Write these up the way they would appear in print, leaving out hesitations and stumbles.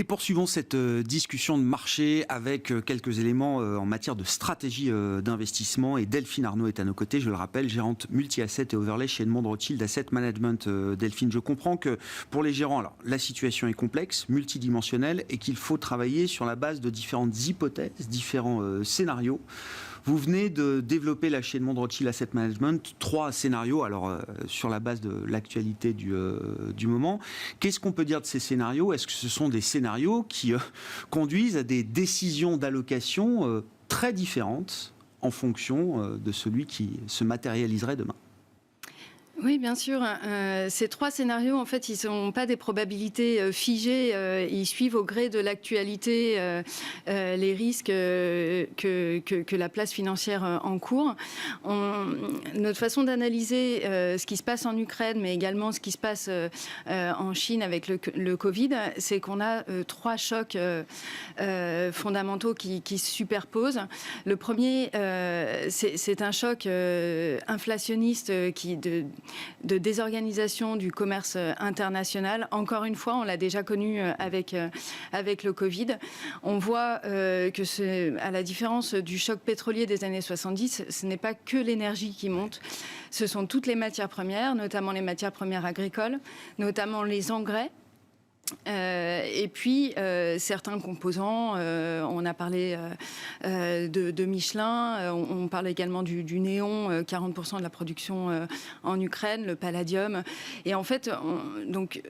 poursuivons cette discussion de marché avec quelques éléments en matière de stratégie d'investissement. Et Delphine Arnaud est à nos côtés, je le rappelle, gérante multi-asset et overlay chez Edmond de Rothschild Asset Management. Delphine, je comprends que pour les gérants, alors, la situation est complexe, multidimensionnelle et qu'il faut travailler sur la base de différentes hypothèses, différents scénarios. Vous venez de développer là chez Edmond de Rothschild Asset Management 3 scénarios, alors sur la base de l'actualité du moment. Qu'est-ce qu'on peut dire de ces scénarios ? Est-ce que ce sont des scénarios qui conduisent à des décisions d'allocation très différentes en fonction de celui qui se matérialiserait demain ? Oui, bien sûr. Ces 3 scénarios, en fait, ils ne sont pas des probabilités figées. Ils suivent au gré de l'actualité les risques que la place financière encourt. Notre façon d'analyser ce qui se passe en Ukraine, mais également ce qui se passe en Chine avec le Covid, c'est qu'on a 3 chocs fondamentaux qui se superposent. Le premier, c'est un choc inflationniste de désorganisation du commerce international. Encore une fois, on l'a déjà connu avec le Covid. On voit que, à la différence du choc pétrolier des années 70, ce n'est pas que l'énergie qui monte. Ce sont toutes les matières premières, notamment les matières premières agricoles, notamment les engrais. Et puis certains composants, on a parlé de Michelin, on parle également du néon, 40% de la production en Ukraine, le palladium. Et en fait, donc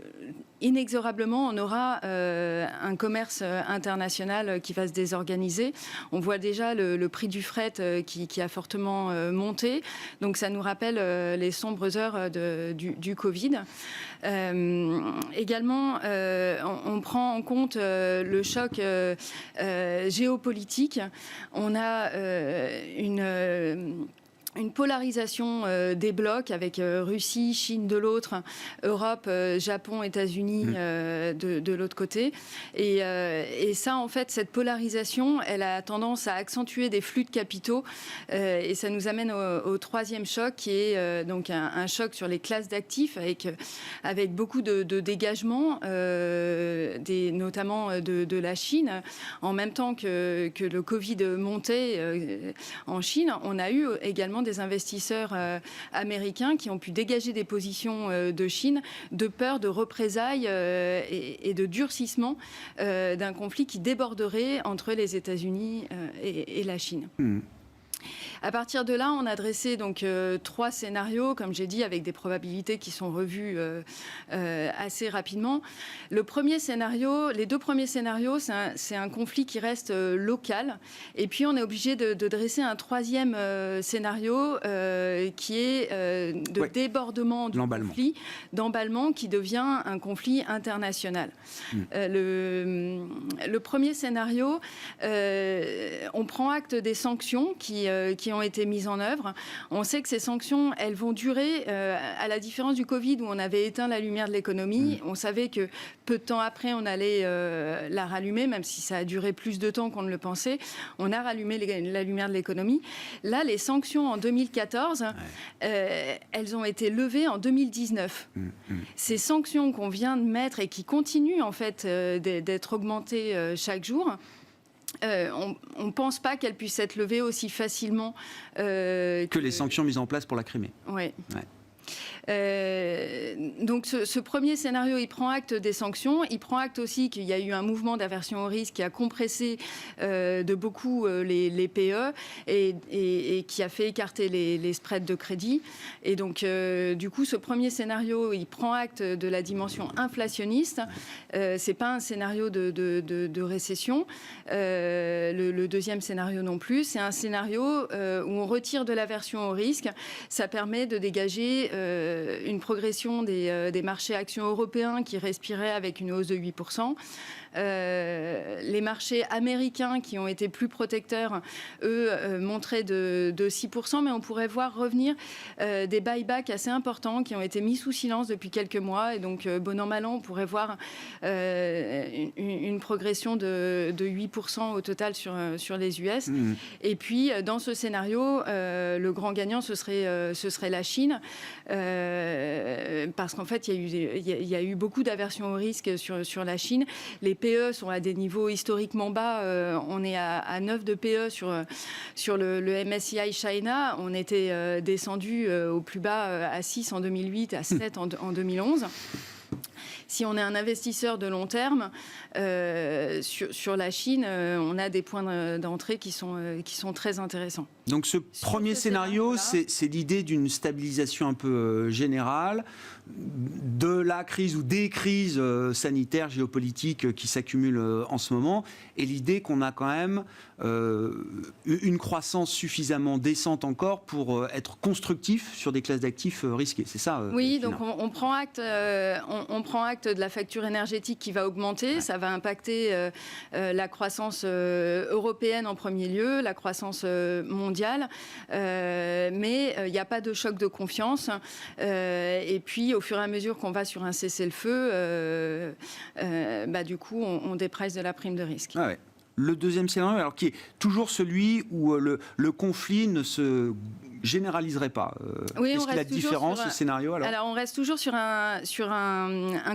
inexorablement, on aura un commerce international qui va se désorganiser. On voit déjà le prix du fret qui a fortement monté. Donc ça nous rappelle les sombres heures du Covid. Également, on prend en compte le choc géopolitique. On a une polarisation des blocs avec Russie, Chine de l'autre, Europe, Japon, États-Unis de l'autre côté. Et ça, en fait, cette polarisation, elle a tendance à accentuer des flux de capitaux. Et ça nous amène au 3e choc, qui est donc un choc sur les classes d'actifs avec beaucoup de dégagements, notamment de la Chine. En même temps que le Covid montait en Chine, on a eu également des investisseurs américains qui ont pu dégager des positions de Chine de peur de représailles et de durcissement d'un conflit qui déborderait entre les États-Unis et la Chine. À partir de là, on a dressé donc 3 scénarios, comme j'ai dit, avec des probabilités qui sont revues assez rapidement. Les 2 premiers scénarios, c'est un conflit qui reste local. Et puis, on est obligé de dresser un 3e scénario qui est de débordement du conflit, d'emballement, qui devient un conflit international. Le premier scénario, on prend acte des sanctions qui ont été mises en œuvre. On sait que ces sanctions, elles vont durer, à la différence du Covid où on avait éteint la lumière de l'économie. On savait que peu de temps après, on allait la rallumer, même si ça a duré plus de temps qu'on ne le pensait. On a rallumé la lumière de l'économie. Là, les sanctions en 2014, elles ont été levées en 2019. Ces sanctions qu'on vient de mettre et qui continuent en fait d'être augmentées chaque jour, on ne pense pas qu'elle puisse être levée aussi facilement que les sanctions mises en place pour la Crimée. Oui. Ouais. Donc ce premier scénario, il prend acte des sanctions, il prend acte aussi qu'il y a eu un mouvement d'aversion au risque qui a compressé de beaucoup les PE et qui a fait écarter les spreads de crédit. Et donc du coup, ce premier scénario, il prend acte de la dimension inflationniste. C'est pas un scénario de récession. Le 2e scénario non plus. C'est un scénario où on retire de l'aversion au risque. Ça permet de dégager une progression des marchés actions européens qui respiraient avec une hausse de 8%. Les marchés américains qui ont été plus protecteurs, eux, montraient de 6%, mais on pourrait voir revenir des buybacks assez importants qui ont été mis sous silence depuis quelques mois. Et donc, bon an, mal an, on pourrait voir une progression de 8% au total sur les US. Et puis, dans ce scénario, le grand gagnant, ce serait la Chine, parce qu'en fait, il y a eu beaucoup d'aversion au risque sur la Chine. Les PE sont à des niveaux historiquement bas. On est à 9 de PE sur le MSCI China. On était descendu au plus bas à 6 en 2008, à 7 en 2011. Si on est un investisseur de long terme, sur la Chine, on a des points d'entrée qui sont très intéressants. Donc ce premier scénario, c'est l'idée d'une stabilisation un peu générale de la crise ou des crises sanitaires, géopolitiques qui s'accumulent en ce moment, et l'idée qu'on a quand même une croissance suffisamment décente encore pour être constructif sur des classes d'actifs risquées. C'est ça. Oui, donc on prend acte de la facture énergétique qui va augmenter. Ouais. Ça va impacter la croissance européenne en premier lieu, la croissance mondiale. Mais il n'y a pas de choc de confiance. Et puis, au fur et à mesure qu'on va sur un cessez-le-feu, du coup, on dépresse de la prime de risque. Ah ouais. Le deuxième scénario, alors qui est toujours celui où le conflit ne se généraliserait pas. Oui, qu'est-ce qu'il y a de différent, ce scénario alors on reste toujours sur un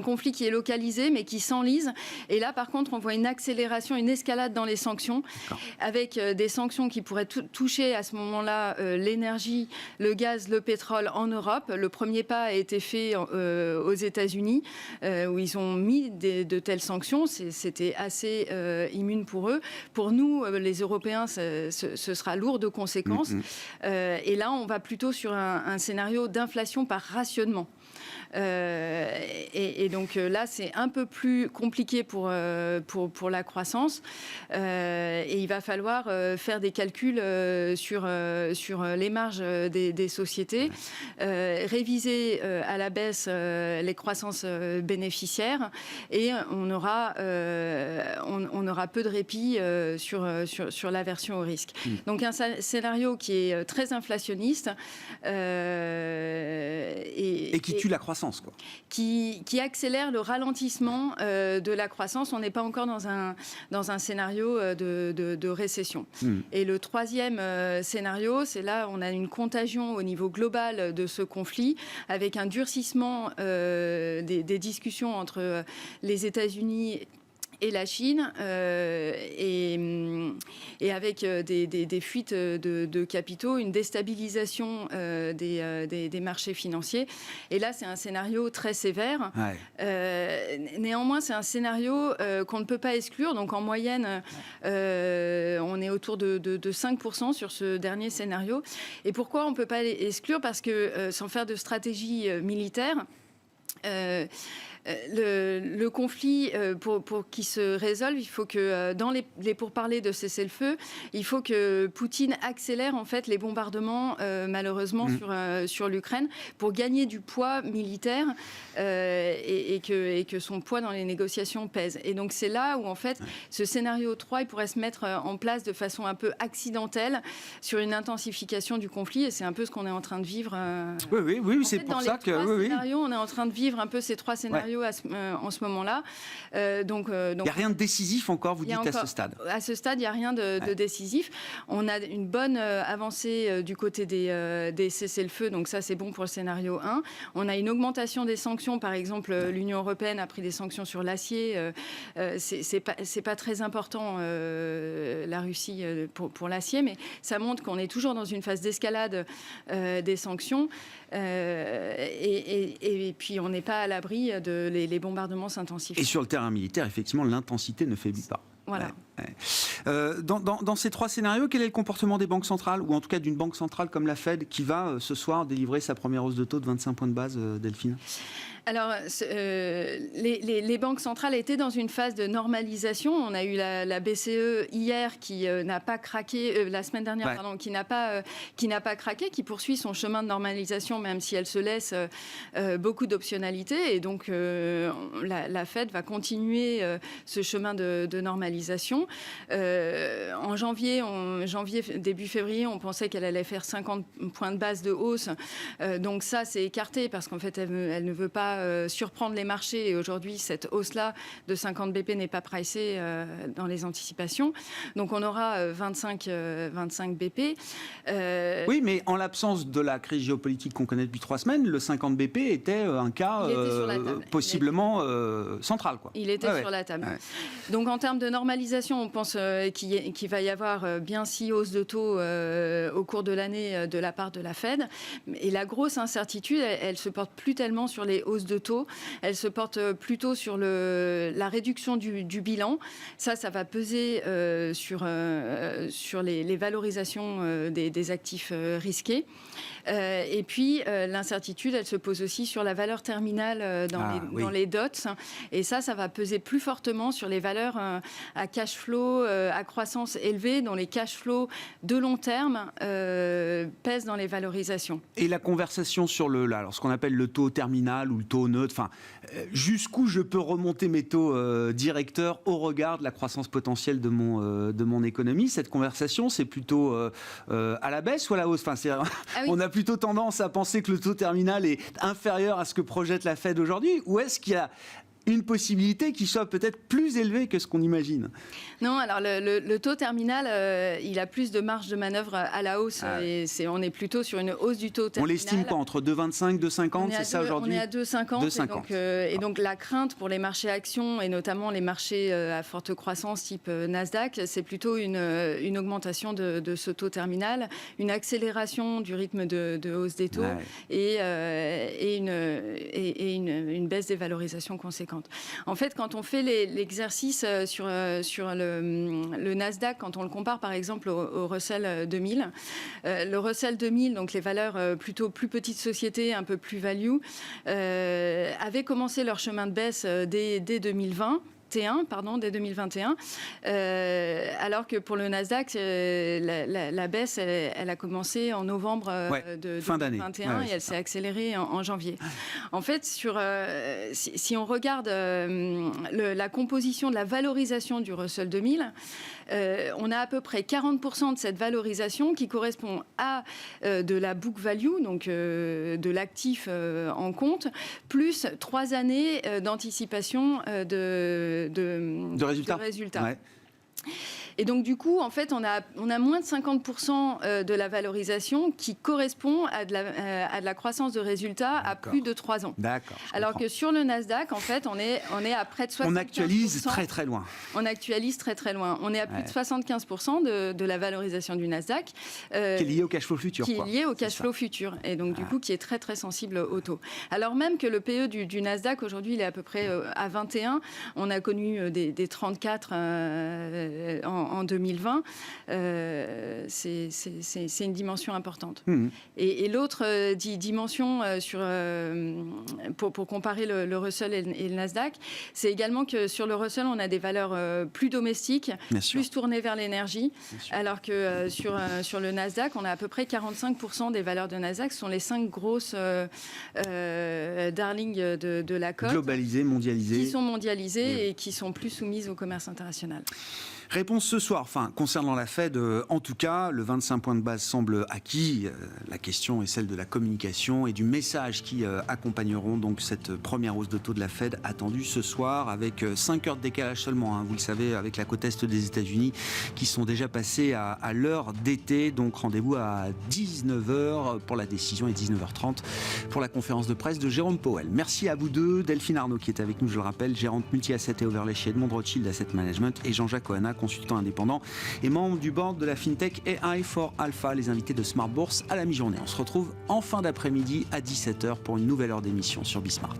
conflit qui est localisé, mais qui s'enlise. Et là, par contre, on voit une accélération, une escalade dans les sanctions, avec des sanctions qui pourraient toucher à ce moment-là l'énergie, le gaz, le pétrole en Europe. Le premier pas a été fait aux États-Unis, où ils ont mis de telles sanctions. C'était assez immune pour eux. Pour nous, les Européens, ce sera lourd de conséquences. Et là, on va plutôt sur un scénario d'inflation par rationnement. Et donc là, c'est un peu plus compliqué pour la croissance. Et il va falloir faire des calculs sur les marges des sociétés, réviser à la baisse les croissances bénéficiaires, et on aura peu de répit sur l'aversion au risque. Donc un scénario qui est très inflationniste et qui tue la croissance. Quoi. Qui accélère le ralentissement de la croissance. On n'est pas encore dans un scénario de récession. Et le troisième scénario, c'est là on a une contagion au niveau global de ce conflit, avec un durcissement des discussions entre les États-Unis et la Chine, et avec des fuites de capitaux, une déstabilisation des marchés financiers. Et là, c'est un scénario très sévère. Ouais. Néanmoins, c'est un scénario qu'on ne peut pas exclure. Donc, en moyenne, on est autour de 5% sur ce dernier scénario. Et pourquoi on ne peut pas l'exclure ? Parce que, sans faire de stratégie militaire, le conflit, pour qu'il se résolve, il faut que dans les pourparlers de cessez-le-feu, il faut que Poutine accélère en fait les bombardements, malheureusement, sur l'Ukraine, pour gagner du poids militaire, et que son poids dans les négociations pèse. Et donc c'est là où en fait ce scénario 3 il pourrait se mettre en place de façon un peu accidentelle sur une intensification du conflit, et c'est un peu ce qu'on est en train de vivre. Oui, c'est pour ça que on est en train de vivre un peu ces trois scénarios. En ce moment-là. Donc, il n'y a rien de décisif encore, vous dites, à ce stade. À ce stade, il n'y a rien de décisif. On a une bonne avancée du côté des cessez-le-feu, donc ça, c'est bon pour le scénario 1. On a une augmentation des sanctions. Par exemple, l'Union européenne a pris des sanctions sur l'acier. C'est pas très important, la Russie, pour l'acier, mais ça montre qu'on est toujours dans une phase d'escalade des sanctions. Et puis, on n'est pas à l'abri les bombardements s'intensifient. Et sur le terrain militaire, effectivement, l'intensité ne faiblit pas. Voilà. Dans ces trois scénarios, quel est le comportement des banques centrales, ou en tout cas d'une banque centrale comme la Fed, qui va ce soir délivrer sa première hausse de taux de 25 points de base, Delphine ? Alors, les banques centrales étaient dans une phase de normalisation. On a eu la BCE hier qui n'a pas craqué, la semaine dernière, pardon, qui n'a pas craqué, qui poursuit son chemin de normalisation, même si elle se laisse beaucoup d'optionnalités. Et donc, la Fed va continuer ce chemin de normalisation. En janvier, début février, on pensait qu'elle allait faire 50 points de base de hausse. Donc ça, c'est écarté parce qu'en fait, elle ne veut pas va surprendre les marchés. Et aujourd'hui, cette hausse-là de 50 BP n'est pas pricée dans les anticipations. Donc on aura 25 BP. Oui, mais en l'absence de la crise géopolitique qu'on connaît depuis 3 semaines, le 50 BP était un cas possiblement central, quoi. Il était sur la table. Ouais. Donc en termes de normalisation, on pense qu'il va y avoir bien 6 hausses de taux au cours de l'année de la part de la Fed. Et la grosse incertitude, elle se porte plus tellement sur les hausses de taux, elle se porte plutôt sur la réduction du bilan. Ça va peser sur les valorisations des actifs risqués. Et puis, l'incertitude, elle se pose aussi sur la valeur terminale dans les dots. Et ça va peser plus fortement sur les valeurs à cash flow, à croissance élevée, dont les cash flows de long terme pèsent dans les valorisations. Et la conversation sur ce qu'on appelle le taux terminal ou le taux neutre, jusqu'où je peux remonter mes taux directeurs au regard de la croissance potentielle de mon économie, cette conversation, c'est plutôt à la baisse ou à la hausse? On a plutôt tendance à penser que le taux terminal est inférieur à ce que projette la Fed aujourd'hui, ou est-ce qu'il y a une possibilité qui soit peut-être plus élevée que ce qu'on imagine? Non, alors le taux terminal, il a plus de marge de manœuvre à la hausse. Et on est plutôt sur une hausse du taux terminal. On l'estime quoi, entre 2,25 et 2,50, c'est ça aujourd'hui? On est à 2,50. Et donc la crainte pour les marchés actions, et notamment les marchés à forte croissance type Nasdaq, c'est plutôt une augmentation de ce taux terminal, une accélération du rythme de hausse des taux et une baisse des valorisations conséquentes. En fait, quand on fait l'exercice sur le Nasdaq, quand on le compare par exemple au Russell 2000, le Russell 2000, donc les valeurs plutôt plus petites sociétés, un peu plus value, avaient commencé leur chemin de baisse dès 2020. Dès 2021, alors que pour le Nasdaq, la baisse, elle a commencé en novembre de fin 2021 et elle s'est accélérée en janvier. En fait, si on regarde la composition de la valorisation du Russell 2000, on a à peu près 40% de cette valorisation qui correspond à de la book value, donc de l'actif en compte, plus 3 années d'anticipation de résultats. Ouais. Et donc, du coup, en fait, on a moins de 50% de la valorisation qui correspond à de la croissance de résultats à plus de 3 ans. D'accord. Alors que sur le Nasdaq, en fait, on est à près de 75%. On actualise très, très loin. On actualise très, très loin. On est à plus de 75% de la valorisation du Nasdaq. Qui est lié au cash flow futur. Qui est lié au cash flow futur. Et donc, du coup, qui est très, très sensible au taux. Alors même que le PE du Nasdaq, aujourd'hui, il est à peu près à 21. On a connu des 34 en 2020, c'est une dimension importante. Et l'autre dimension pour comparer le Russell et le Nasdaq, c'est également que sur le Russell, on a des valeurs plus domestiques, plus tournées vers l'énergie, alors que sur le Nasdaq, on a à peu près 45% des valeurs de Nasdaq, ce sont les 5 grosses darlings de la cote. Globalisées, mondialisées. Qui sont mondialisées et qui sont plus soumises au commerce international. Réponse ce soir, concernant la Fed, en tout cas, le 25 points de base semble acquis. La question est celle de la communication et du message qui accompagneront donc cette première hausse de taux de la Fed attendue ce soir, avec 5 heures de décalage seulement, vous le savez, avec la côte est des États-Unis qui sont déjà passées à l'heure d'été. Donc rendez-vous à 19h pour la décision et 19h30 pour la conférence de presse de Jérôme Powell. Merci à vous deux, Delphine Arnaud qui est avec nous, je le rappelle, gérante multi-asset et overlay chez Edmond Rothschild Asset Management, et Jean-Jacques Ohana, consultant indépendant et membre du board de la FinTech AI for Alpha, les invités de Smart Bourse à la mi-journée. On se retrouve en fin d'après-midi à 17h pour une nouvelle heure d'émission sur Bismart.